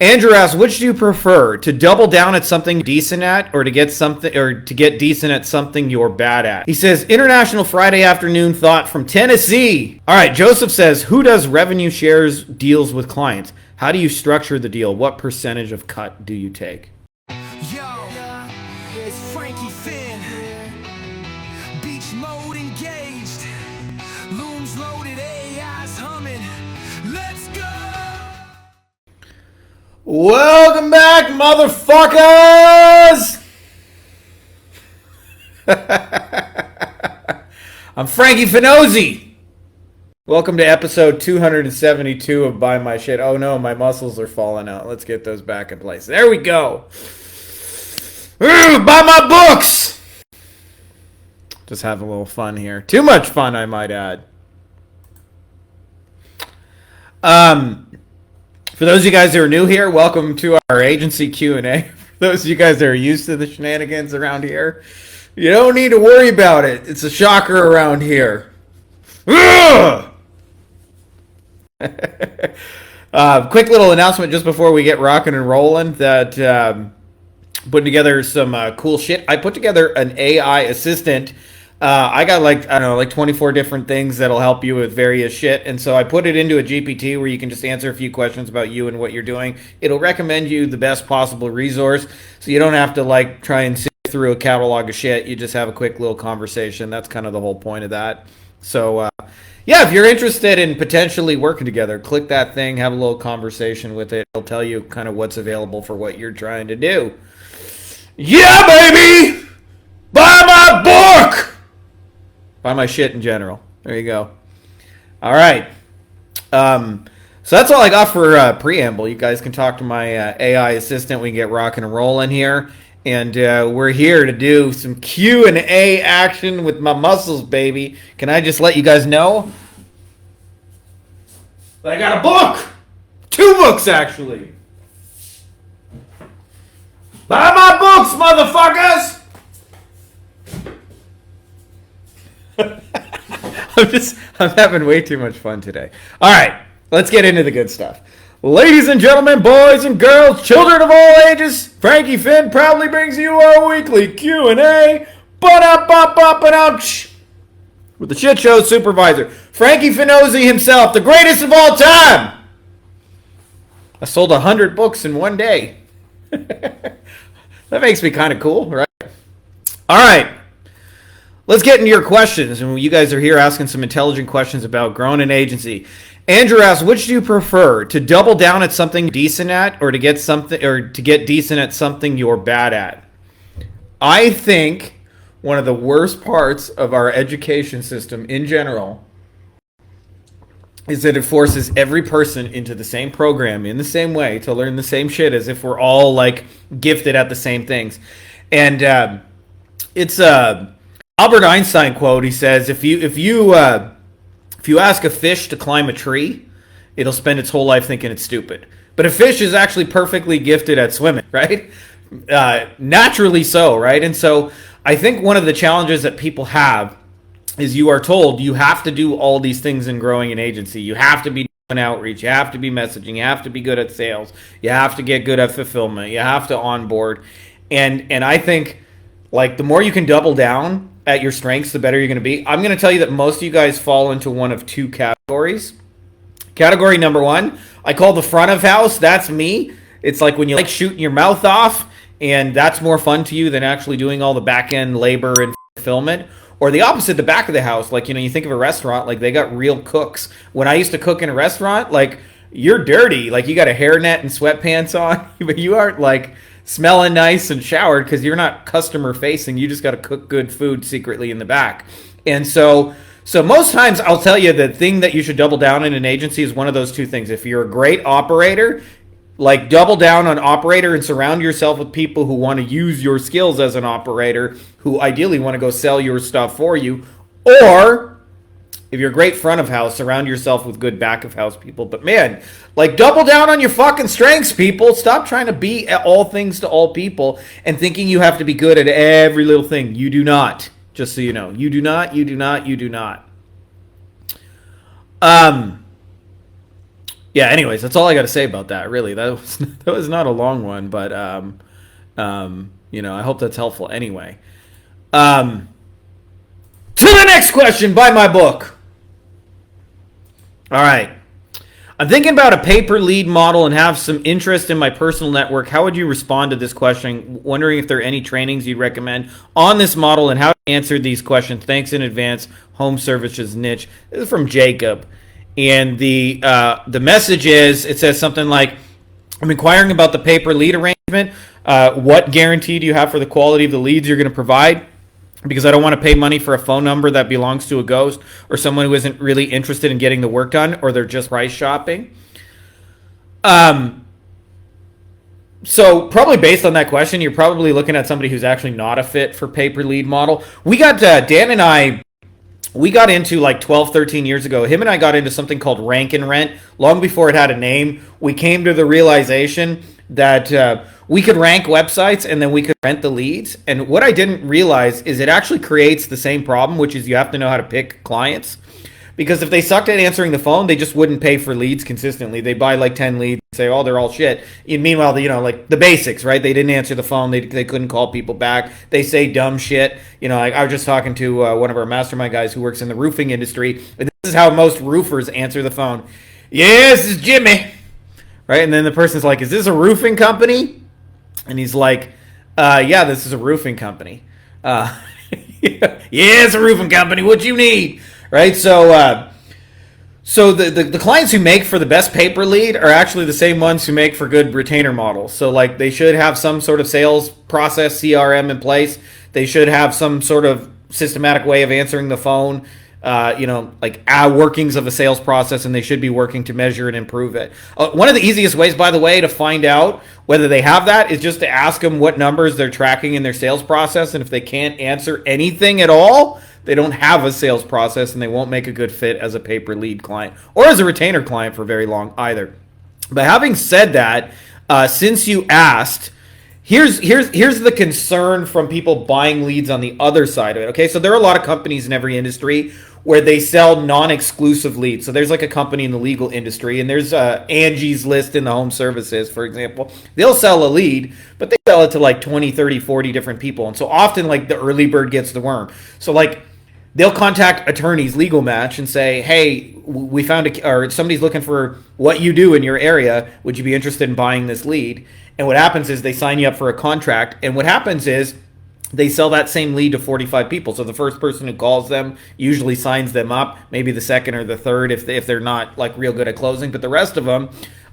Andrew asks, which do you prefer, to double down at something decent at, or to get decent at something you're bad at? He says, International Friday Afternoon Thought from Tennessee. All right, Joseph says, who does revenue shares deals with clients? How do you structure the deal? What percentage of cut do you take? Yo, it's Frankie Fihn. Beach mode engaged. Looms loaded, AI's humming. Let's go! Welcome back, motherfuckers! I'm Frankie Fihnozi. Welcome to episode 272 of Buy My Shit. Oh no, my muscles are falling out. Let's get those back in place. There we go. Buy my books! Just have a little fun here. Too much fun, I might add. For those of you guys that are new here, welcome to our agency Q&A. For those of you guys that are used to the shenanigans around here, you don't need to worry about it. It's a shocker around here. Quick little announcement just before we get rocking and rolling that putting together some cool shit. I put together an AI assistant. I got like 24 different things that'll help you with various shit. And so I put it into a GPT where you can just answer a few questions about you and what you're doing. It'll recommend you the best possible resource. So you don't have to like try and sift through a catalog of shit. You just have a quick little conversation. That's kind of the whole point of that. So yeah, if you're interested in potentially working together, click that thing, have a little conversation with it. It'll tell you kind of what's available for what you're trying to do. Yeah, baby! Buy my book! Buy my shit in general. There you go. All right. So that's all I got for preamble. You guys can talk to my AI assistant. We can get rocking and rolling here. And we're here to do some Q&A action with my muscles, baby. Can I just let you guys know that I got a book? 2 books, actually. Buy my books, motherfuckers! I'm having way too much fun today. All right, let's get into the good stuff. Ladies and gentlemen, boys and girls, children of all ages, Frankie Fihn proudly brings you our weekly Q&A. With the shit show supervisor, Frankie Fihnozi himself, the greatest of all time. I sold 100 books in one day. That makes me kind of cool, right? All right. Let's get into your questions. And you guys are here asking some intelligent questions about growing an agency. Andrew asks, which do you prefer, to double down at something decent at, or to get decent at something you're bad at? I think one of the worst parts of our education system in general is that it forces every person into the same program in the same way to learn the same shit as if we're all like gifted at the same things. And it's Albert Einstein quote. He says, if you ask a fish to climb a tree, it'll spend its whole life thinking it's stupid. But a fish is actually perfectly gifted at swimming, right? Naturally so, right? And so I think one of the challenges that people have is you are told you have to do all these things in growing an agency. You have to be doing outreach. You have to be messaging. You have to be good at sales. You have to get good at fulfillment. You have to onboard. And I think like the more you can double down at your strengths, the better you're going to be. I'm going to tell you that most of you guys fall into one of 2 categories. Category number 1, I call the front of house. That's me. It's like when you like shooting your mouth off, and that's more fun to you than actually doing all the back end labor and fulfillment. Or the opposite, the back of the house. Like, you think of a restaurant, like they got real cooks. When I used to cook in a restaurant, like you're dirty. Like you got a hairnet and sweatpants on, but you aren't like smelling nice and showered because you're not customer facing. You just got to cook good food secretly in the back. And so most times I'll tell you the thing that you should double down in an agency is one of those 2 things. If you're a great operator, like double down on operator and surround yourself with people who want to use your skills as an operator, who ideally want to go sell your stuff for you. Or if you're a great front of house, surround yourself with good back of house people. But man, like double down on your fucking strengths, people. Stop trying to be all things to all people and thinking you have to be good at every little thing. You do not. Just so you know. You do not. Yeah. Anyways, that's all I got to say about that. Really, that was not a long one, but I hope that's helpful. Anyway, to the next question. Buy my book. All right. I'm thinking about a pay-per-lead model and have some interest in my personal network. How would you respond to this question? Wondering if there are any trainings you'd recommend on this model and how to answer these questions. Thanks in advance. Home services niche. This is from Jacob. And the message is, it says something like, I'm inquiring about the pay-per-lead arrangement. What guarantee do you have for the quality of the leads you're going to provide? Because I don't want to pay money for a phone number that belongs to a ghost or someone who isn't really interested in getting the work done, or they're just price shopping. So probably based on that question, you're probably looking at somebody who's actually not a fit for pay-per-lead model. We got, Dan and I, we got into like 12, 13 years ago. Him and I got into something called rank and rent. Long before it had a name, we came to the realization that we could rank websites and then we could rent the leads. And what I didn't realize is it actually creates the same problem, which is you have to know how to pick clients. Because if they sucked at answering the phone, they just wouldn't pay for leads consistently. They buy like 10 leads and say, oh, they're all shit. And meanwhile, like the basics, right? They didn't answer the phone. They couldn't call people back. They say dumb shit. Like I was just talking to one of our mastermind guys who works in the roofing industry. This is how most roofers answer the phone. Yes, it's Jimmy. Right? And then the person's like, is this a roofing company? And he's like, yeah, this is a roofing company. Yeah, it's a roofing company. What you need? Right? So the clients who make for the best paper lead are actually the same ones who make for good retainer models. So like they should have some sort of sales process, CRM in place. They should have some sort of systematic way of answering the phone. Workings of a sales process, and they should be working to measure and improve it. One of the easiest ways, by the way, to find out whether they have that is just to ask them what numbers they're tracking in their sales process. And if they can't answer anything at all, they don't have a sales process and they won't make a good fit as a pay-per-lead client or as a retainer client for very long either. But having said that, since you asked, Here's the concern from people buying leads on the other side of it. Okay, so there are a lot of companies in every industry where they sell non-exclusive leads. So there's like a company in the legal industry, and there's Angie's List in the home services, for example. They'll sell a lead, but they sell it to like 20, 30, 40 different people. And so often like the early bird gets the worm. So like they'll contact attorneys, Legal Match, and say, hey, we found or somebody's looking for what you do in your area. Would you be interested in buying this lead? And what happens is they sign you up for a contract. And what happens is they sell that same lead to 45 people. So the first person who calls them usually signs them up, maybe the second or the third if they're not like real good at closing. But the rest of them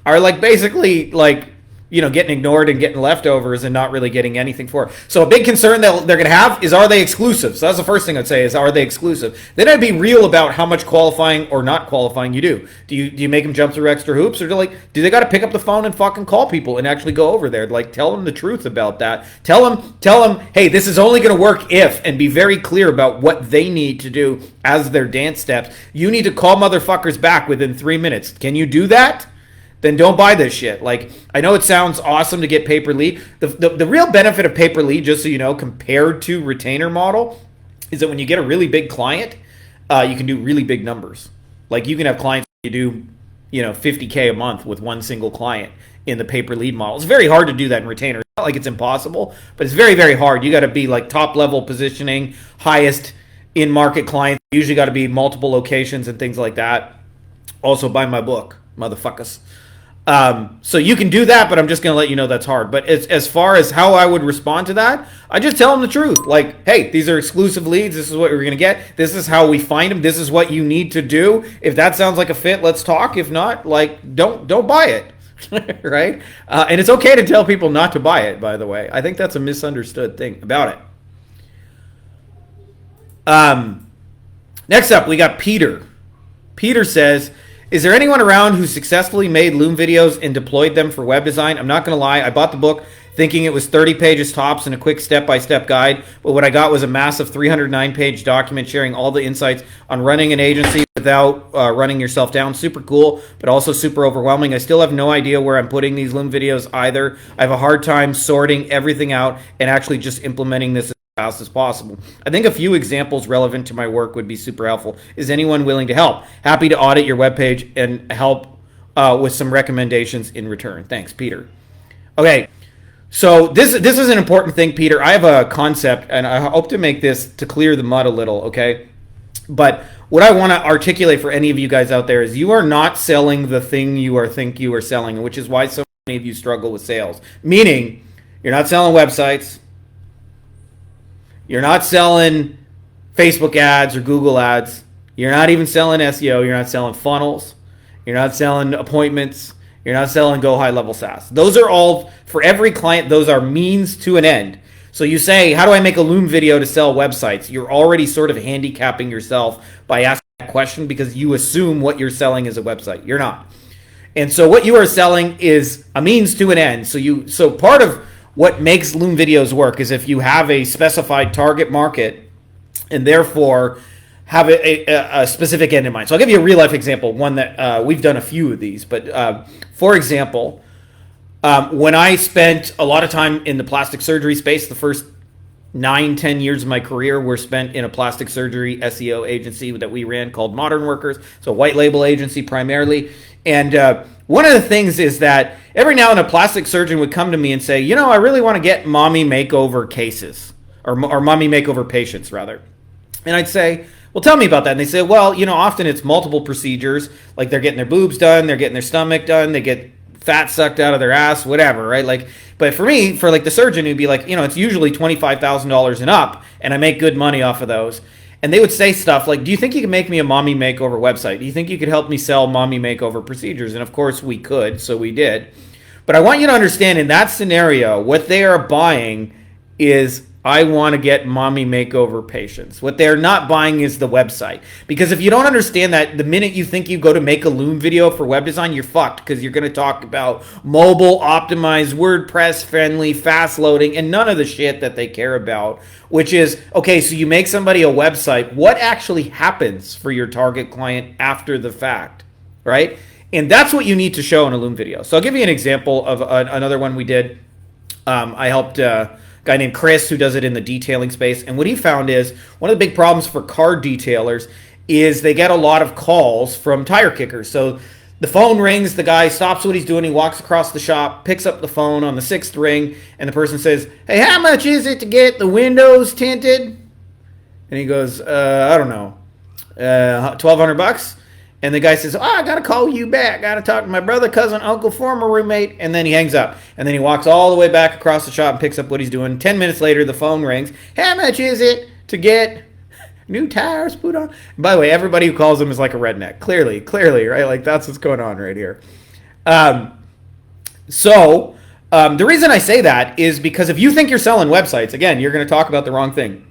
are like basically like, getting ignored and getting leftovers and not really getting anything for it. So a big concern that they're going to have is, are they exclusive? So that's the first thing I'd say is, are they exclusive? Then I'd be real about how much qualifying or not qualifying you do. Do you make them jump through extra hoops, or do they got to pick up the phone and fucking call people and actually go over there? Like, tell them the truth about that. Tell them, hey, this is only going to work if, and be very clear about what they need to do as their dance steps. You need to call motherfuckers back within 3 minutes. Can you do that? Then don't buy this shit. Like, I know it sounds awesome to get pay-per-lead. The real benefit of pay-per-lead, just so you know, compared to retainer model, is that when you get a really big client, you can do really big numbers. Like, you can have clients you do, $50K a month with one single client in the pay-per-lead model. It's very hard to do that in retainer. It's not like it's impossible, but it's very, very hard. You got to be like top-level positioning, highest in-market clients. You usually got to be multiple locations and things like that. Also, buy my book, motherfuckers. So you can do that, but I'm just going to let you know that's hard. But as far as how I would respond to that, I just tell them the truth. Like, hey, these are exclusive leads. This is what we're going to get. This is how we find them. This is what you need to do. If that sounds like a fit, let's talk. If not, like, don't buy it. Right? And it's okay to tell people not to buy it, by the way. I think that's a misunderstood thing about it. Next up, we got Peter. Peter says, is there anyone around who successfully made Loom videos and deployed them for web design? I'm not going to lie. I bought the book thinking it was 30 pages tops and a quick step-by-step guide. But what I got was a massive 309-page document sharing all the insights on running an agency without running yourself down. Super cool, but also super overwhelming. I still have no idea where I'm putting these Loom videos either. I have a hard time sorting everything out and actually just implementing this fast as possible. I think a few examples relevant to my work would be super helpful. Is anyone willing to help? Happy to audit your webpage and help with some recommendations in return. Thanks, Peter. Okay, so this is an important thing, Peter. I have a concept, and I hope to make this to clear the mud a little, okay? But what I want to articulate for any of you guys out there is you are not selling the thing you think you are selling, which is why so many of you struggle with sales. Meaning, you're not selling websites. You're not selling Facebook ads or Google ads. You're not even selling SEO. You're not selling funnels. You're not selling appointments. You're not selling go high level SaaS. Those are all, for every client, those are means to an end. So you say, how do I make a Loom video to sell websites? You're already sort of handicapping yourself by asking that question because you assume what you're selling is a website. You're not. And so what you are selling is a means to an end. So part of what makes Loom videos work is if you have a specified target market and therefore have a specific end in mind. So I'll give you a real life example, one that we've done a few of these. But for example, when I spent a lot of time in the plastic surgery space, the first 9-10 years of my career were spent in a plastic surgery SEO agency that we ran called Modern Workers. So white label agency primarily. And one of the things is that every now and then a plastic surgeon would come to me and say, you know, I really want to get mommy makeover cases or mommy makeover patients rather. And I'd say, well, tell me about that. And they say, well, you know, often it's multiple procedures, like they're getting their boobs done, they're getting their stomach done, they get fat sucked out of their ass, whatever, right? Like, but for me, for like the surgeon, it'd be like, you know, it's usually $25,000 and up, and I make good money off of those. And they would say stuff like, do you think you can make me a mommy makeover website? Do you think you could help me sell mommy makeover procedures? And of course we could, so we did. But I want you to understand in that scenario, what they are buying is, I want to get mommy makeover patients. What they're not buying is the website. Because if you don't understand that, the minute you think you go to make a Loom video for web design, you're fucked because you're going to talk about mobile, optimized, WordPress friendly, fast loading, and none of the shit that they care about, which is, okay, so you make somebody a website. What actually happens for your target client after the fact, right? And that's what you need to show in a Loom video. So I'll give you an example of another one we did. I helped guy named Chris who does it in the detailing space. And what he found is one of the big problems for car detailers is they get a lot of calls from tire kickers. So the phone rings, the guy stops what he's doing, he walks across the shop, picks up the phone on the 6th ring, and the person says, hey, how much is it to get the windows tinted? And he goes, I don't know, $1,200. And the guy says, oh, I got to call you back. Got to talk to my brother, cousin, uncle, former roommate. And then he hangs up. And then he walks all the way back across the shop and picks up what he's doing. 10 minutes later, the phone rings. How much is it to get new tires put on? And by the way, everybody who calls him is like a redneck. Clearly, right? Like, that's what's going on right here. The reason I say that is because if you think you're selling websites, again, you're going to talk about the wrong thing.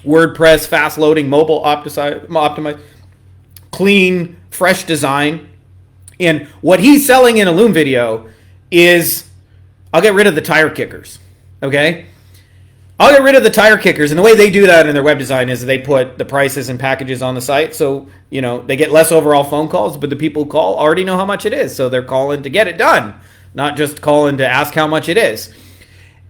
WordPress, fast loading, mobile optimized, clean, fresh design. And what he's selling in a Loom video is, I'll get rid of the tire kickers, okay? I'll get rid of the tire kickers. And the way they do that in their web design is they put the prices and packages on the site. So, you know, they get less overall phone calls, but the people who call already know how much it is. So they're calling to get it done, not just calling to ask how much it is.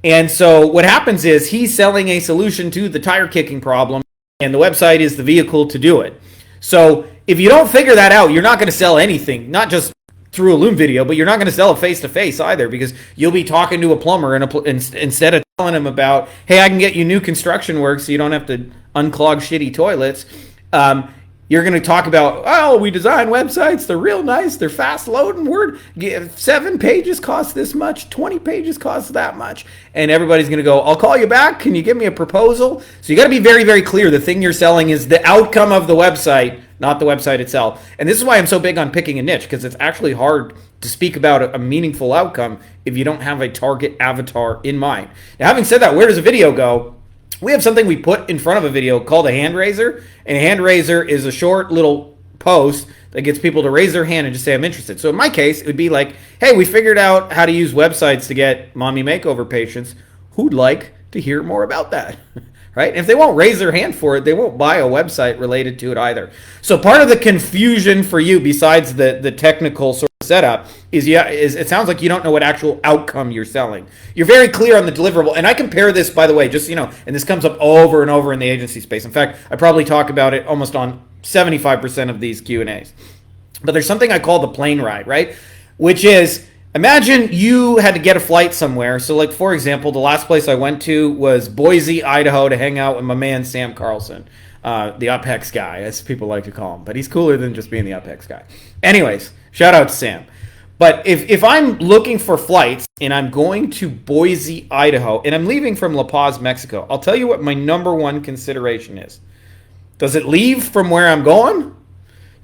And so what happens is he's selling a solution to the tire kicking problem, and the website is the vehicle to do it. So if you don't figure that out, you're not going to sell anything, not just through a Loom video, but you're not going to sell it face-to-face either, because you'll be talking to a plumber and instead of telling him about, hey, I can get you new construction work so you don't have to unclog shitty toilets, you're going to talk about, oh, we design websites, they're real nice, they're fast loading, 7 pages cost this much, 20 pages cost that much, and everybody's going to go, I'll call you back, can you give me a proposal? So you got to be very, very clear. The thing you're selling is the outcome of the website, not the website itself. And this is why I'm so big on picking a niche, because it's actually hard to speak about a meaningful outcome if you don't have a target avatar in mind. Now, having said that, where does a video go? We have something we put in front of a video called a hand raiser. And a hand raiser is a short little post that gets people to raise their hand and just say, I'm interested. So in my case, it would be like, hey, we figured out how to use websites to get mommy makeover patients. Who'd like to hear more about that? Right? And if they won't raise their hand for it, they won't buy a website related to it either. So part of the confusion for you, besides the technical sort of setup, is it sounds like you don't know what actual outcome you're selling. You're very clear on the deliverable. And I compare this, by the way, just, you know, and this comes up over and over in the agency space. In fact, I probably talk about it almost on 75% of these Q&As. But there's something I call the plane ride, right? which is, imagine you had to get a flight somewhere. So, like, for example, the last place I went to was Boise, Idaho, to hang out with my man Sam Carlson, the UpHex guy, as people like to call him. But he's cooler than just being the UpHex guy. Anyways, shout out to Sam. But if I'm looking for flights and I'm going to Boise, Idaho, and I'm leaving from La Paz, Mexico, I'll tell you what my number one consideration is. Does it leave from where I'm going?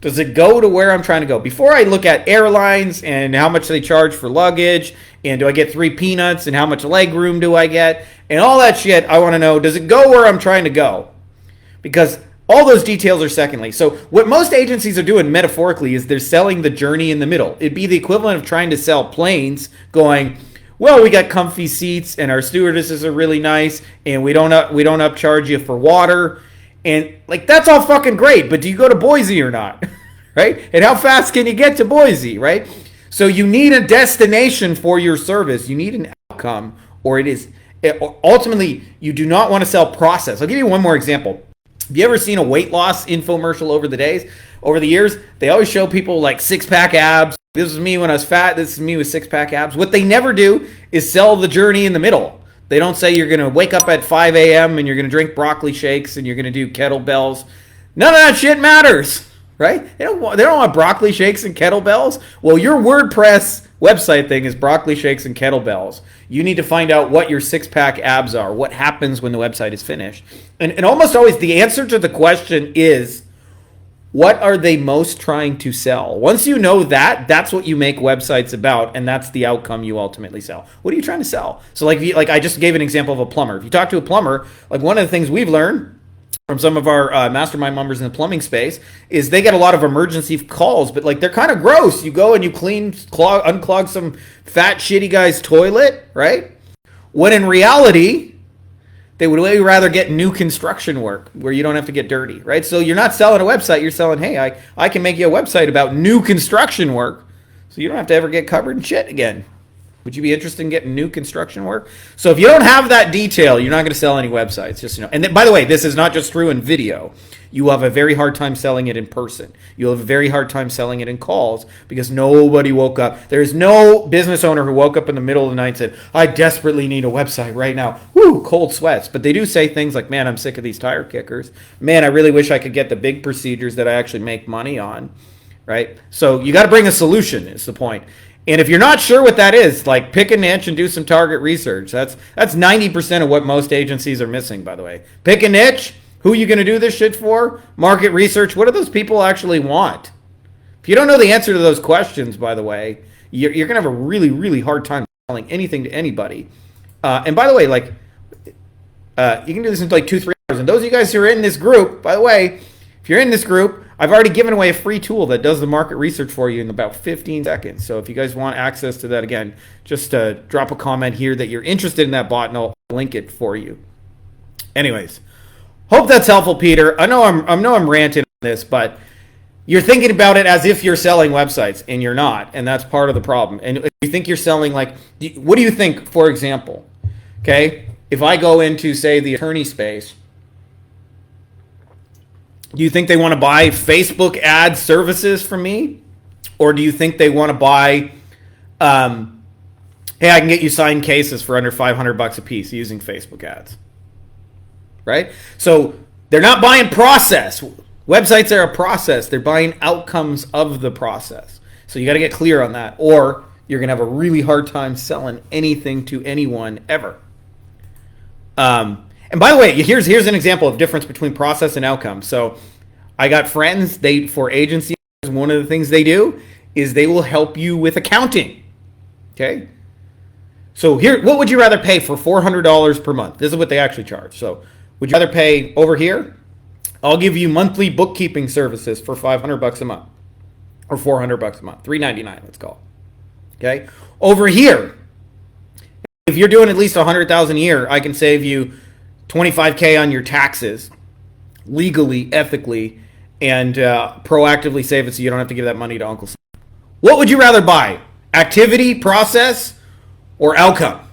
Does it go to where I'm trying to go? Before I look at airlines and how much they charge for luggage, and do I get 3 peanuts, and how much leg room do I get, and all that shit, I want to know, does it go where I'm trying to go? Because all those details are secondly. So what most agencies are doing metaphorically is they're selling the journey in the middle. It'd be the equivalent of trying to sell planes going, well, we got comfy seats and our stewardesses are really nice and we don't upcharge you for water. And like, that's all fucking great, but do you go to Boise or not? Right? And how fast can you get to Boise, right? So you need a destination for your service. You need an outcome, or ultimately, you do not want to sell process. I'll give you one more example. Have you ever seen a weight loss infomercial over the years? They always show people like 6-pack abs. This is me when I was fat. This is me with 6-pack abs. What they never do is sell the journey in the middle. They don't say you're going to wake up at 5 a.m. and you're going to drink broccoli shakes and you're going to do kettlebells. None of that shit matters, right? They don't want broccoli shakes and kettlebells. Well, your WordPress website thing is broccoli shakes and kettlebells. You need to find out what your 6-pack abs are, what happens when the website is finished. And almost always the answer to the question is, what are they most trying to sell? Once you know that, that's what you make websites about, and that's the outcome you ultimately sell. What are you trying to sell? So like I just gave an example of a plumber. If you talk to a plumber, like one of the things we've learned from some of our mastermind members in the plumbing space is they get a lot of emergency calls, but like they're kind of gross. You go and you unclog some fat shitty guy's toilet, right? When in reality, they would way rather get new construction work where you don't have to get dirty, right? So you're not selling a website. You're selling, hey, I can make you a website about new construction work so you don't have to ever get covered in shit again. Would you be interested in getting new construction work? So if you don't have that detail, you're not going to sell any websites, just you know. And then, by the way, this is not just true in video. You will have a very hard time selling it in person. You'll have a very hard time selling it in calls because nobody woke up. There's no business owner who woke up in the middle of the night and said, I desperately need a website right now. Woo, cold sweats. But they do say things like, man, I'm sick of these tire kickers. Man, I really wish I could get the big procedures that I actually make money on, right? So you got to bring a solution is the point. And if you're not sure what that is, like pick a niche and do some target research. That's 90% of what most agencies are missing, by the way. Pick a niche. Who are you going to do this shit for? Market research. What do those people actually want? If you don't know the answer to those questions, by the way, you're going to have a really, really hard time selling anything to anybody. And by the way, like you can do this in like 2-3 hours. And those of you guys who are in this group, by the way, if you're in this group, I've already given away a free tool that does the market research for you in about 15 seconds. So if you guys want access to that, again, just drop a comment here that you're interested in that bot and I'll link it for you. Anyways, hope that's helpful, Peter. I know I'm ranting on this, but you're thinking about it as if you're selling websites and you're not, and that's part of the problem. And if you think you're selling, like, what do you think, for example, okay, if I go into, say, the attorney space, do you think they want to buy Facebook ad services from me? Or do you think they want to buy, hey, I can get you signed cases for under $500 a piece using Facebook ads? Right? So they're not buying process. Websites are a process. They're buying outcomes of the process. So you got to get clear on that, or you're going to have a really hard time selling anything to anyone ever. And by the way, here's an example of difference between process and outcome. So I got friends, for agencies, one of the things they do is they will help you with accounting. Okay? So here, what would you rather pay for $400 per month? This is what they actually charge. So would you rather pay over here? I'll give you monthly bookkeeping services for $500 a month or $400 a month, $399, let's call it. Okay? Over here, if you're doing at least $100,000 a year, I can save you $25K on your taxes, legally, ethically, and proactively save it so you don't have to give that money to Uncle Sam. What would you rather buy? Activity, process, or outcome?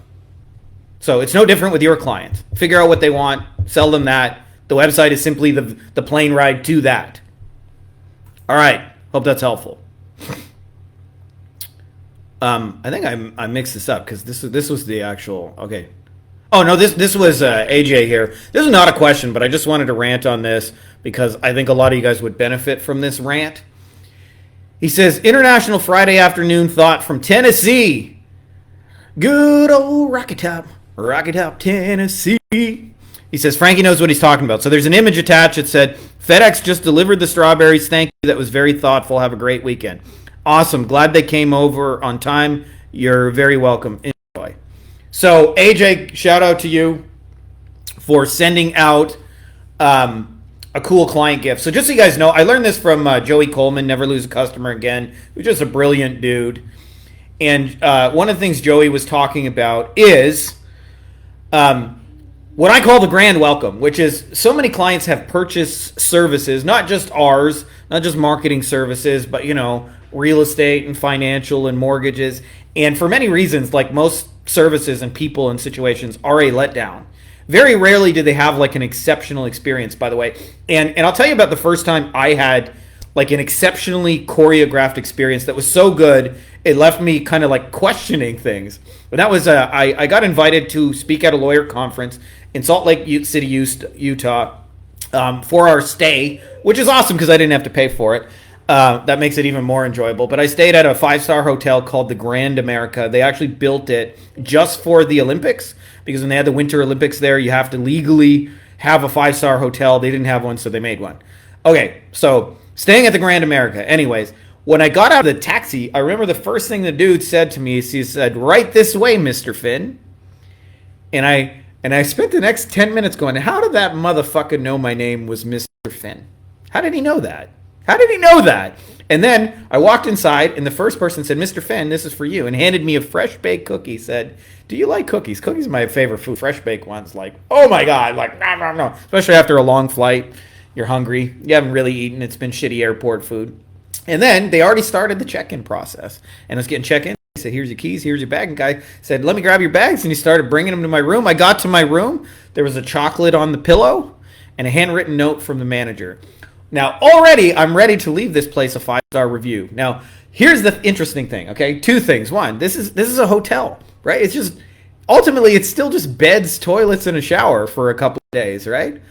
So it's no different with your clients. Figure out what they want, sell them that. The website is simply the plane ride to that. All right, hope that's helpful. I think I mixed this up because this was the actual. Okay. Oh no, this was AJ here. This is not a question, but I just wanted to rant on this because I think a lot of you guys would benefit from this rant. He says, International Friday Afternoon Thought from Tennessee. Good old Rocky Top, Tennessee. He says, Frankie knows what he's talking about. So there's an image attached that said, FedEx just delivered the strawberries. Thank you. That was very thoughtful. Have a great weekend. Awesome. Glad they came over on time. You're very welcome. Enjoy. So, AJ, shout out to you for sending out a cool client gift. So just so you guys know, I learned this from Joey Coleman, Never Lose a Customer Again, who's just a brilliant dude. And one of the things Joey was talking about is what I call the grand welcome, which is so many clients have purchased services, not just ours, not just marketing services, but, you know, real estate and financial and mortgages. And for many reasons, like most services and people and situations are a letdown. Very rarely do they have like an exceptional experience, by the way. And I'll tell you about the first time I had like an exceptionally choreographed experience that was so good, it left me kind of like questioning things. But that was, I got invited to speak at a lawyer conference in Salt Lake City, Utah, for our stay, which is awesome because I didn't have to pay for it. That makes it even more enjoyable. But I stayed at a 5-star hotel called the Grand America. They actually built it just for the Olympics, because when they had the Winter Olympics there, you have to legally have a 5-star hotel. They didn't have one, so they made one. Okay, so staying at the Grand America. Anyways, when I got out of the taxi, I remember the first thing the dude said to me is he said, "Right this way, Mr. Fihn." And I spent the next 10 minutes going, how did that motherfucker know my name was Mr. Fihn? How did he know that? How did he know that? And then I walked inside, and the first person said, "Mr. Fihn, this is for you," and handed me a fresh baked cookie. Said, "Do you like cookies? Cookies are my favorite food. Fresh baked ones, like, oh my God, like, no. Especially after a long flight, you're hungry, you haven't really eaten, it's been shitty airport food." And then they already started the check-in process, and I was getting check-in. He said, "Here's your keys, here's your bag." And guy said, "Let me grab your bags," and he started bringing them to my room. I got to my room, there was a chocolate on the pillow and a handwritten note from the manager. Now, already, I'm ready to leave this place a 5-star review. Now, here's the interesting thing, okay? 2 things. One, this is a hotel, right? It's just, ultimately, it's still just beds, toilets, and a shower for a couple of days, right?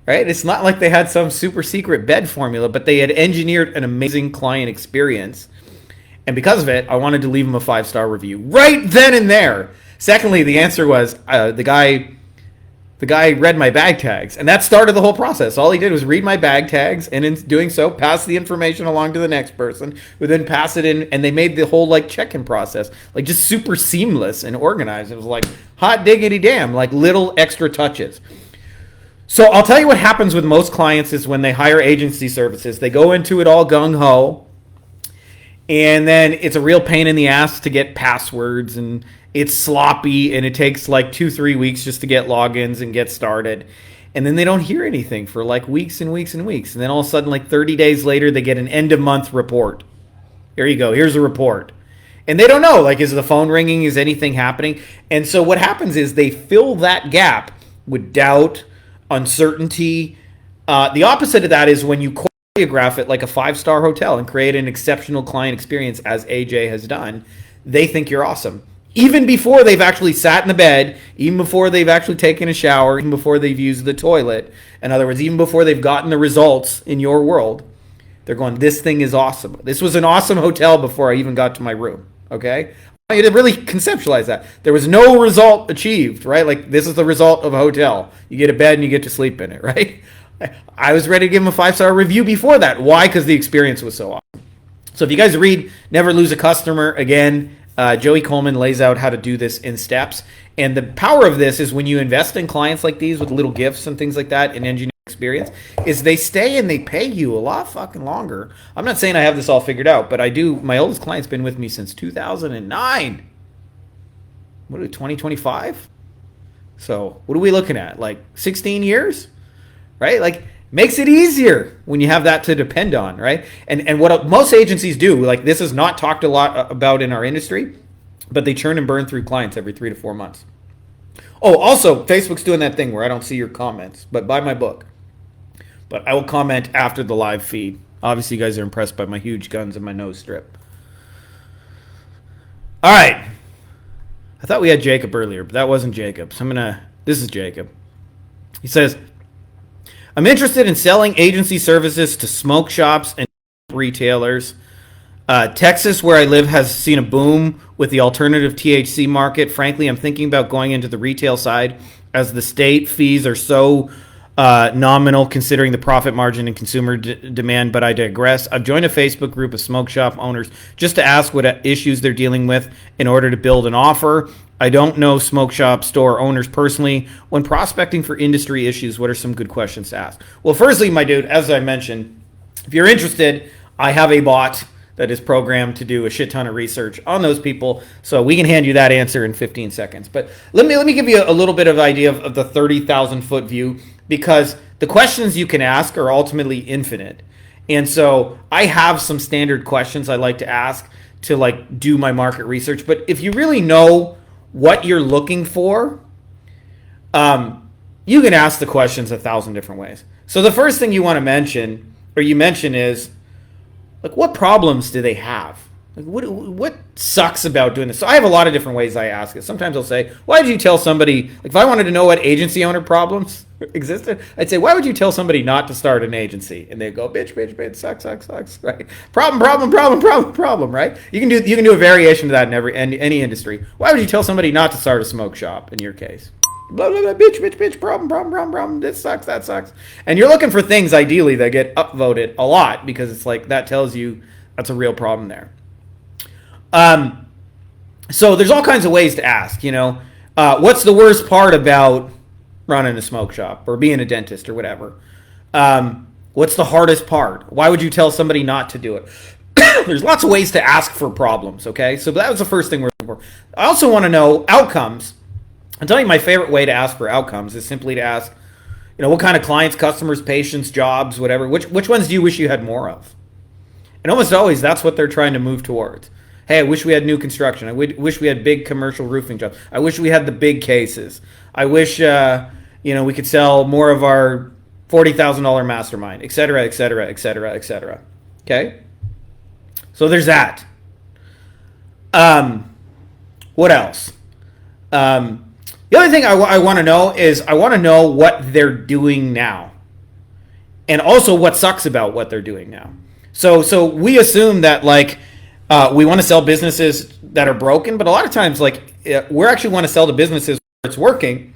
Right? It's not like they had some super secret bed formula, but they had engineered an amazing client experience. And because of it, I wanted to leave them a 5-star review right then and there. Secondly, the answer was the guy read my bag tags, and that started the whole process. All he did was read my bag tags, and in doing so, pass the information along to the next person, who then pass it in, and they made the whole like check-in process like just super seamless and organized. It was like hot diggity damn, like little extra touches. So I'll tell you what happens with most clients is when they hire agency services, they go into it all gung-ho, and then it's a real pain in the ass to get passwords, and it's sloppy, and it takes like 2-3 weeks just to get logins and get started. And then they don't hear anything for like weeks and weeks and weeks. And then all of a sudden, like 30 days later, they get an end of month report. Here you go. Here's a report. And they don't know, like, is the phone ringing? Is anything happening? And so what happens is they fill that gap with doubt, uncertainty. The opposite of that is when you choreograph it like a 5-star hotel and create an exceptional client experience, as AJ has done, they think you're awesome. Even before they've actually sat in the bed, even before they've actually taken a shower, even before they've used the toilet. In other words, even before they've gotten the results in your world, they're going, this thing is awesome. This was an awesome hotel before I even got to my room, okay? I want you to really conceptualize that. There was no result achieved, right? Like, this is the result of a hotel. You get a bed and you get to sleep in it, right? I was ready to give them a 5-star review before that. Why? Because the experience was so awesome. So if you guys read Never Lose a Customer Again, Joey Coleman lays out how to do this in steps. And the power of this is when you invest in clients like these with little gifts and things like that in engineering experience, is they stay and they pay you a lot fucking longer. I'm not saying I have this all figured out, but I do. My oldest client's been with me since 2009. What are we, 2025? So what are we looking at? Like 16 years? Right? Like, makes it easier when you have that to depend on, right? And what most agencies do, like, this is not talked a lot about in our industry, but they churn and burn through clients every 3 to 4 months. Oh, also, Facebook's doing that thing where I don't see your comments, but buy my book. But I will comment after the live feed. Obviously, you guys are impressed by my huge guns and my nose strip. All right. I thought we had Jacob earlier, but that wasn't Jacob. So this is Jacob. He says, I'm interested in selling agency services to smoke shops and retailers. Texas, where I live, has seen a boom with the alternative THC market. Frankly, I'm thinking about going into the retail side as the state fees are so nominal considering the profit margin and consumer demand, but I digress. I've joined a Facebook group of smoke shop owners just to ask what issues they're dealing with in order to build an offer. I don't know smoke shop store owners personally. When prospecting for industry issues, what are some good questions to ask? Well, firstly, my dude, as I mentioned, if you're interested, I have a bot that is programmed to do a shit ton of research on those people, so we can hand you that answer in 15 seconds. But let me give you a little bit of idea of the 30,000 foot view, because the questions you can ask are ultimately infinite. And so I have some standard questions I like to ask to like do my market research. But if you really know what you're looking for, you can ask the questions 1,000 different ways. So the first thing you want to mention, or you mention, is like, what problems do they have? Like, what sucks about doing this? So I have a lot of different ways I ask it. Sometimes I'll say, why did you tell somebody, like if I wanted to know what agency owner problems existed, I'd say, why would you tell somebody not to start an agency? And they'd go, bitch, sucks, right? Problem, right? You can do a variation to that in any industry. Why would you tell somebody not to start a smoke shop in your case? Blah, blah, blah, bitch, problem, this sucks, that sucks. And you're looking for things, ideally, that get upvoted a lot, because it's like, that tells you that's a real problem there. So there's all kinds of ways to ask, what's the worst part about running a smoke shop or being a dentist or whatever? What's the hardest part? Why would you tell somebody not to do it? There's lots of ways to ask for problems, okay? So that was the first thing we're looking for. I also want to know outcomes. I'll tell you my favorite way to ask for outcomes is simply to ask, what kind of clients, customers, patients, jobs, whatever, which ones do you wish you had more of? And almost always that's what they're trying to move towards. Hey, I wish we had new construction. I wish we had big commercial roofing jobs. I wish we had the big cases. I wish, we could sell more of our $40,000 mastermind, et cetera, et cetera, et cetera, et cetera. Okay? So there's that. What else? The other thing I want to know is I want to know what they're doing now, and also what sucks about what they're doing now. So we assume that we want to sell businesses that are broken, but a lot of times we actually want to sell to businesses where it's working,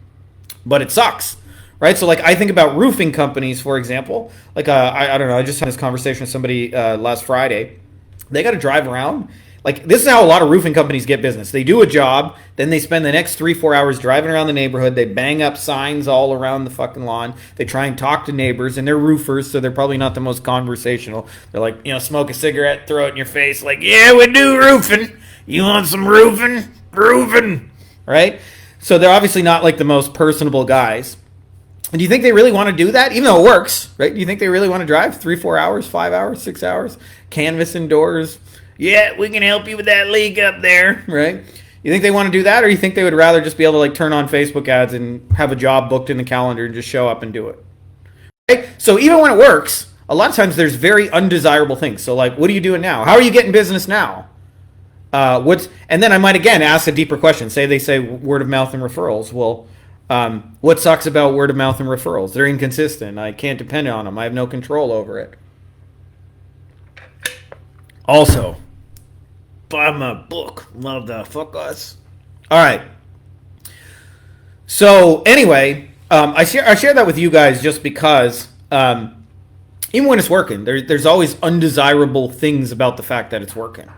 but it sucks, right? So I think about roofing companies, for example. I don't know. I just had this conversation with somebody last Friday. They got to drive around. This is how a lot of roofing companies get business. They do a job, then they spend the next 3-4 hours driving around the neighborhood. They bang up signs all around the fucking lawn. They try and talk to neighbors, and they're roofers, so they're probably not the most conversational. They're like, smoke a cigarette, throw it in your face, yeah, we do roofing. You want some roofing? Roofing, right? So they're obviously not the most personable guys. And do you think they really want to do that? Even though it works, right? Do you think they really want to drive 3-4 hours, 5 hours, 6 hours, canvassing doors? Yeah, we can help you with that leak up there, right? You think they want to do that, or you think they would rather just be able to turn on Facebook ads and have a job booked in the calendar and just show up and do it? Okay? So even when it works, a lot of times there's very undesirable things. So what are you doing now? How are you getting business now? And then I might again ask a deeper question. They say word of mouth and referrals. Well, what sucks about word of mouth and referrals? They're inconsistent. I can't depend on them. I have no control over it. Also, buy my book, Love the Fuck Us. All right. So anyway, I share that with you guys just because even when it's working, there's always undesirable things about the fact that it's working.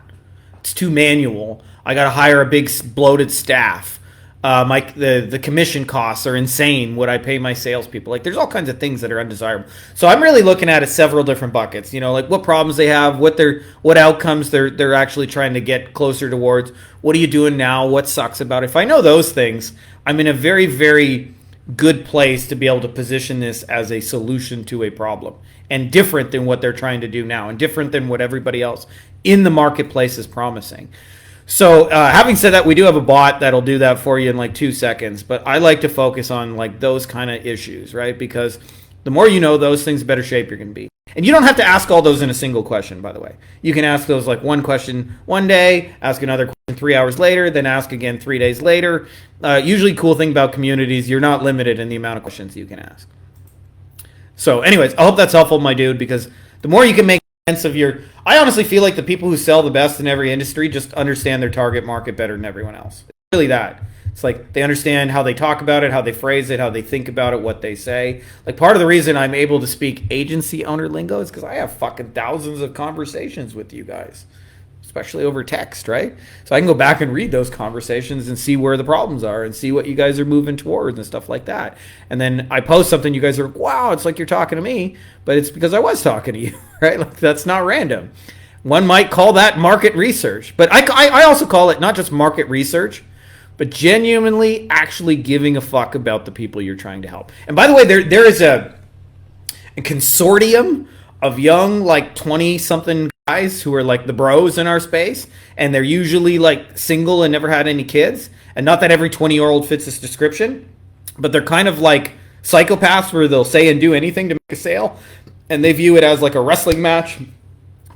It's too manual. I got to hire a big bloated staff. The commission costs are insane. What I pay my salespeople, there's all kinds of things that are undesirable. So I'm really looking at it several different buckets. What problems they have, what outcomes they're actually trying to get closer towards. What are you doing now? What sucks about it? If I know those things, I'm in a very, very good place to be able to position this as a solution to a problem, and different than what they're trying to do now, and different than what everybody else in the marketplace is promising. So having said that, we do have a bot that'll do that for you in 2 seconds. But I like to focus on those kind of issues, right? Because the more you know those things, the better shape you're going to be. And you don't have to ask all those in a single question, by the way. You can ask those like one question one day, ask another question 3 hours later, then ask again 3 days later. Usually cool thing about communities, you're not limited in the amount of questions you can ask. So anyways, I hope that's helpful, my dude, because the more you can make sense of your... I honestly feel like the people who sell the best in every industry just understand their target market better than everyone else. It's really that. It's like they understand how they talk about it, how they phrase it, how they think about it, what they say. Like part of the reason I'm able to speak agency owner lingo is because I have fucking thousands of conversations with you guys, especially over text, right? So I can go back and read those conversations and see where the problems are and see what you guys are moving towards and stuff like that. And then I post something, you guys are like, wow, it's like you're talking to me, but it's because I was talking to you, right? Like that's not random. One might call that market research, but I also call it not just market research, but genuinely actually giving a fuck about the people you're trying to help. And by the way, there is a consortium of young, like 20-something guys who are like the bros in our space, and they're usually like single and never had any kids. And not that every 20-year-old fits this description, but they're kind of like psychopaths where they'll say and do anything to make a sale, and they view it as like a wrestling match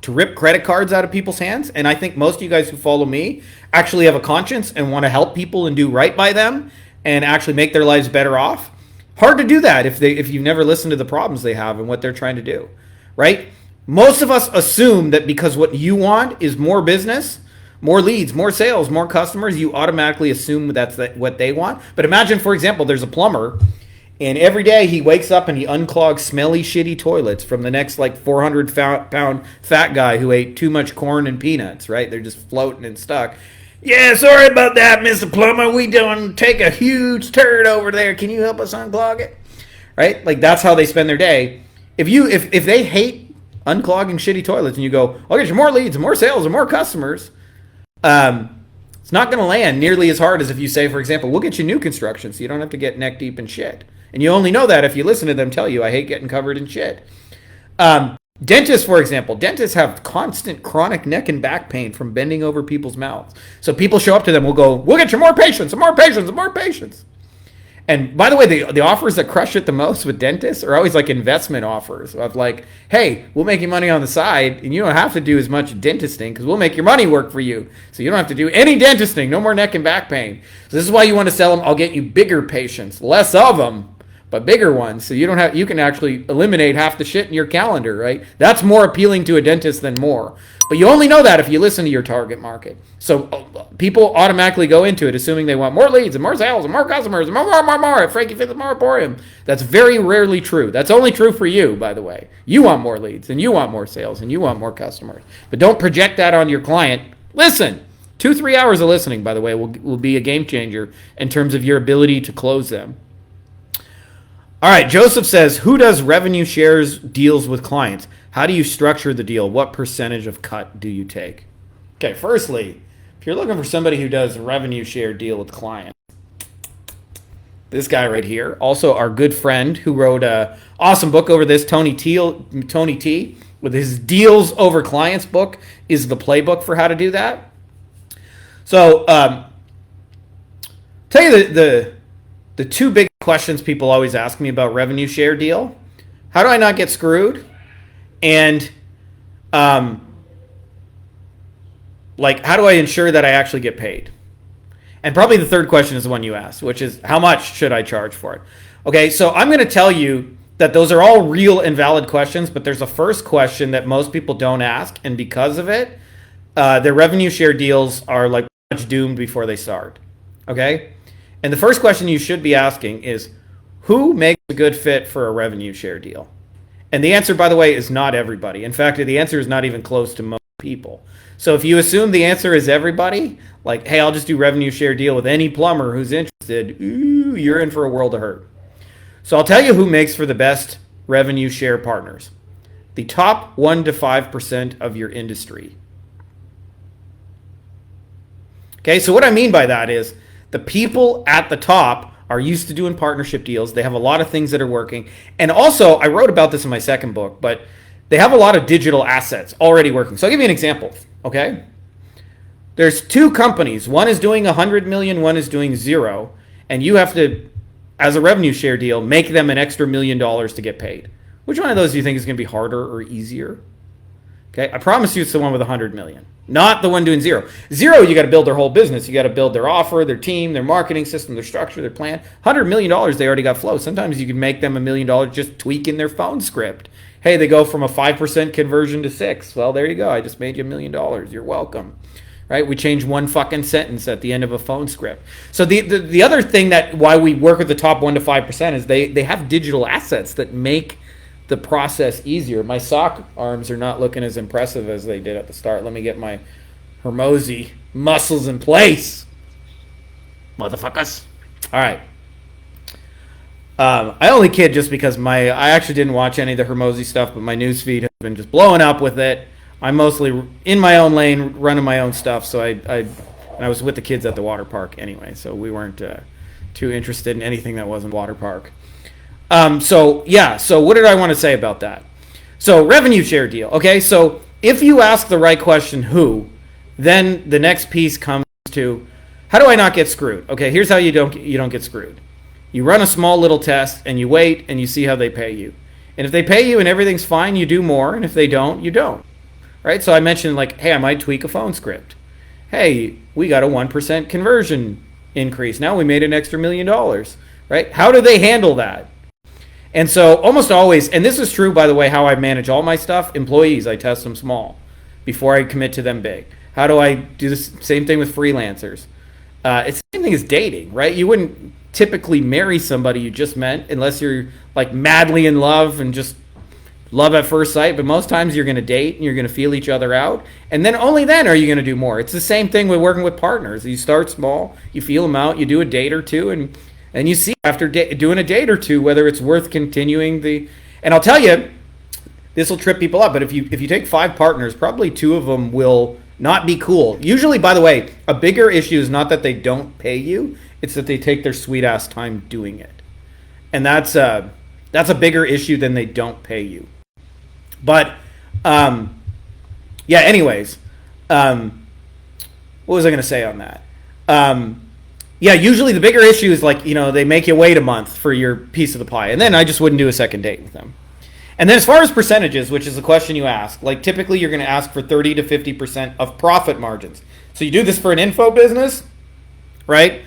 to rip credit cards out of people's hands. And I think most of you guys who follow me actually have a conscience and want to help people and do right by them and actually make their lives better off. Hard to do that if you've never listened to the problems they have and what they're trying to do, right? Most of us assume that because what you want is more business, more leads, more sales, more customers, you automatically assume that's what they want. But imagine, for example, there's a plumber, and every day he wakes up and he unclogs smelly, shitty toilets from the next like 400-pound fat guy who ate too much corn and peanuts, right? They're just floating and stuck. Yeah, sorry about that, Mr. Plumber. We done take a huge turd over there. Can you help us unclog it? Right? Like that's how they spend their day. If they hate unclogging shitty toilets and you go, I'll get you more leads, more sales, and more customers, it's not going to land nearly as hard as if you say, for example, we'll get you new construction so you don't have to get neck deep in shit. And you only know that if you listen to them tell you, I hate getting covered in shit. Dentists, for example, dentists have constant chronic neck and back pain from bending over people's mouths. So people show up to them, we'll go, we'll get you more patients and more patients and more patients. And by the way, the offers that crush it the most with dentists are always like investment offers of like, hey, we'll make you money on the side and you don't have to do as much dentisting because we'll make your money work for you. So you don't have to do any dentisting, no more neck and back pain. So this is why you want to sell them, I'll get you bigger patients, less of them, but bigger ones. So you can actually eliminate half the shit in your calendar, right? That's more appealing to a dentist than more. But you only know that if you listen to your target market. So people automatically go into it assuming they want more leads and more sales and more customers and more at Frankie Fihnozi Emporium. That's very rarely true. That's only true for you, by the way. You want more leads and you want more sales and you want more customers. But don't project that on your client. Listen. 2-3 hours of listening, by the way, will be a game changer in terms of your ability to close them. All right, Joseph says, who does revenue shares deals with clients? How do you structure the deal? What percentage of cut do you take? Okay, firstly, if you're looking for somebody who does revenue share deal with clients, this guy right here, also our good friend who wrote an awesome book over this, Tony T, with his Deals Over Clients book, is the playbook for how to do that. So, tell you the two big questions people always ask me about revenue share deal. How do I not get screwed? And like, how do I ensure that I actually get paid? And probably the third question is the one you asked, which is how much should I charge for it? Okay, so I'm going to tell you that those are all real and valid questions, but there's a first question that most people don't ask, and because of it, their revenue share deals are like much doomed before they start. Okay? And the first question you should be asking is, who makes a good fit for a revenue share deal? And the answer, by the way, is not everybody. In fact, the answer is not even close to most people. So if you assume the answer is everybody, like, hey, I'll just do revenue share deal with any plumber who's interested, ooh, you're in for a world of hurt. So I'll tell you who makes for the best revenue share partners. The top 1 to 5% of your industry. Okay, so what I mean by that is the people at the top are used to doing partnership deals. They have a lot of things that are working. And also, I wrote about this in my second book, but they have a lot of digital assets already working. So I'll give you an example, okay? There's two companies. One is doing 100 million, one is doing 0. And you have to, as a revenue share deal, make them an extra $1 million to get paid. Which one of those do you think is going to be harder or easier? Okay, I promise you it's the one with 100 million, not the one doing zero. Zero, you got to build their whole business. You got to build their offer, their team, their marketing system, their structure, their plan. $100 million, they already got flow. Sometimes you can make them $1 million just tweaking their phone script. Hey, they go from a 5% conversion to 6. Well, there you go. I just made you $1 million. You're welcome. Right? We change one fucking sentence at the end of a phone script. So the other thing that why we work with the top 1 to 5% is they have digital assets that make the process easier. My sock arms are not looking as impressive as they did at the start. Let me get my Fihnozi muscles in place. Motherfuckers. All right. I only kid just because I actually didn't watch any of the Fihnozi stuff, but my newsfeed has been just blowing up with it. I'm mostly in my own lane, running my own stuff, so I was with the kids at the water park anyway, so we weren't too interested in anything that wasn't water park. So what did I want to say about that? So revenue share deal. Okay, so if you ask the right question, who, then the next piece comes to, how do I not get screwed? Okay, here's how you don't get screwed. You run a small little test and you wait and you see how they pay you. And if they pay you and everything's fine, you do more. And if they don't, you don't. Right? So I mentioned like, hey, I might tweak a phone script. Hey, we got a 1% conversion increase. Now we made an extra $1 million. Right? How do they handle that? And so almost always, and this is true, by the way, how I manage all my stuff, employees, I test them small before I commit to them big. How do I do the same thing with freelancers? It's the same thing as dating, right? You wouldn't typically marry somebody you just met unless you're like madly in love and just love at first sight. But most times you're going to date and you're going to feel each other out. And then only then are you going to do more. It's the same thing with working with partners. You start small, you feel them out, you do a date or two, and you see after doing a date or two whether it's worth continuing the. And I'll tell you, this will trip people up. But if you take 5 partners, probably 2 of them will not be cool. Usually, by the way, a bigger issue is not that they don't pay you; it's that they take their sweet ass time doing it, and that's a bigger issue than they don't pay you. But yeah. Anyways, what was I going to say on that? Yeah, usually the bigger issue is like, they make you wait a month for your piece of the pie. And then I just wouldn't do a second date with them. And then as far as percentages, which is the question you ask, like typically you're going to ask for 30 to 50% of profit margins. So you do this for an info business, right?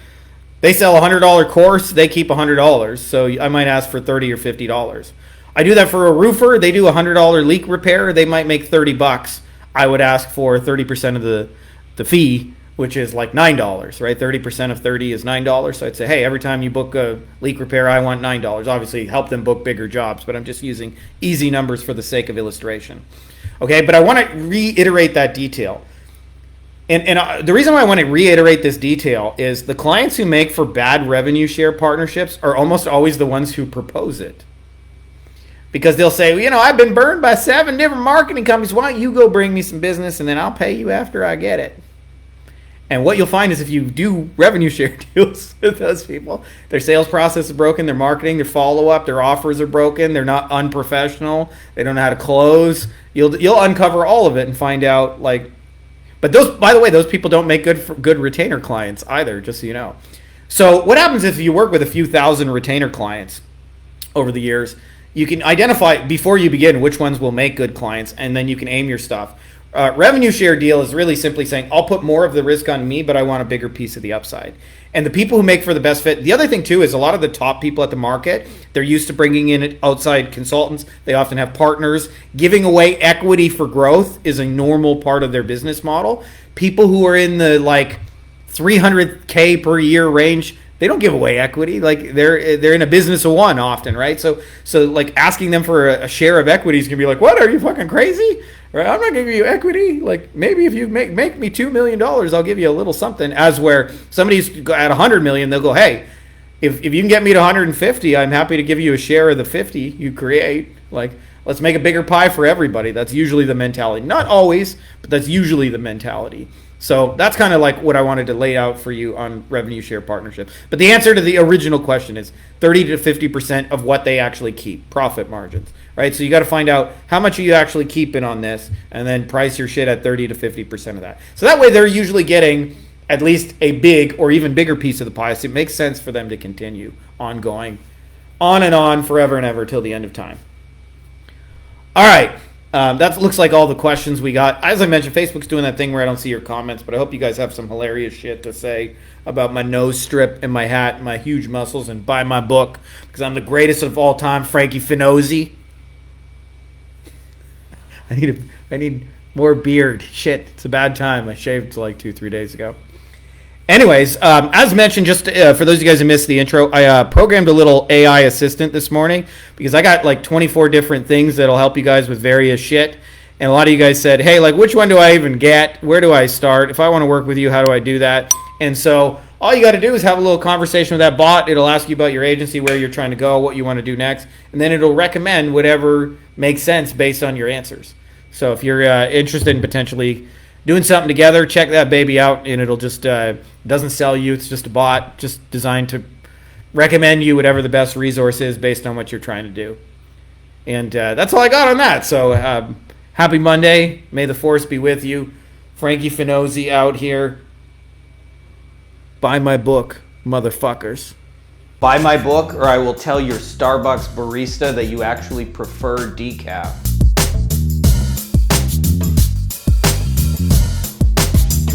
They sell a $100 course, they keep $100. So I might ask for $30 or $50. I do that for a roofer. They do a $100 leak repair. They might make $30. I would ask for 30% of the fee, which is like $9, right? 30% of 30 is $9. So I'd say, hey, every time you book a leak repair, I want $9. Obviously, help them book bigger jobs, but I'm just using easy numbers for the sake of illustration. Okay, but I want to reiterate that detail. And the reason why I want to reiterate this detail is the clients who make for bad revenue share partnerships are almost always the ones who propose it. Because they'll say, I've been burned by 7 different marketing companies. Why don't you go bring me some business and then I'll pay you after I get it? And what you'll find is if you do revenue share deals with those people, their sales process is broken, their marketing, their follow-up, their offers are broken, they're not unprofessional, they don't know how to close. You'll uncover all of it and find out, but by the way, those people don't make good retainer clients either, just so you know. So what happens if you work with a few thousand retainer clients over the years? You can identify before you begin which ones will make good clients, and then you can aim your stuff. Revenue share deal is really simply saying, I'll put more of the risk on me, but I want a bigger piece of the upside. And the people who make for the best fit, the other thing too is a lot of the top people at the market, they're used to bringing in outside consultants. They often have partners. Giving away equity for growth is a normal part of their business model. People who are in the 300K per year range, they don't give away equity. They're in a business of one often, right? So asking them for a share of equity is gonna be like, what? Are you fucking crazy? Right? I'm not giving you equity. Maybe if you make me $2 million, I'll give you a little something. As where somebody's at 100 million, they'll go, hey, if you can get me to 150, I'm happy to give you a share of the 50 you create. Let's make a bigger pie for everybody. That's usually the mentality. Not always, but that's usually the mentality. So that's kind of what I wanted to lay out for you on revenue share partnership. But the answer to the original question is 30 to 50% of what they actually keep, profit margins, right? So you got to find out how much are you actually keeping on this, and then price your shit at 30 to 50% of that. So that way they're usually getting at least a big or even bigger piece of the pie. So it makes sense for them to continue ongoing, on and on, forever and ever till the end of time. All right. That looks like all the questions we got. As I mentioned, Facebook's doing that thing where I don't see your comments, but I hope you guys have some hilarious shit to say about my nose strip and my hat and my huge muscles, and buy my book because I'm the greatest of all time, Frankie Fihnozi. I need more beard. Shit, it's a bad time. I shaved like 2-3 days ago. Anyways, as mentioned, just for those of you guys who missed the intro, I programmed a little AI assistant this morning because I got like 24 different things that'll help you guys with various shit. And a lot of you guys said, hey, like, which one do I even get? Where do I start? If I want to work with you, how do I do that? And so all you got to do is have a little conversation with that bot. It'll ask you about your agency, where you're trying to go, what you want to do next. And then it'll recommend whatever makes sense based on your answers. So if you're interested in potentially doing something together, check that baby out, and it'll just doesn't sell you. It's just a bot, just designed to recommend you whatever the best resource is based on what you're trying to do. And that's all I got on that. So happy Monday. May the force be with you. Frankie Fihnozi out here. Buy my book, motherfuckers. Buy my book, or I will tell your Starbucks barista that you actually prefer decaf.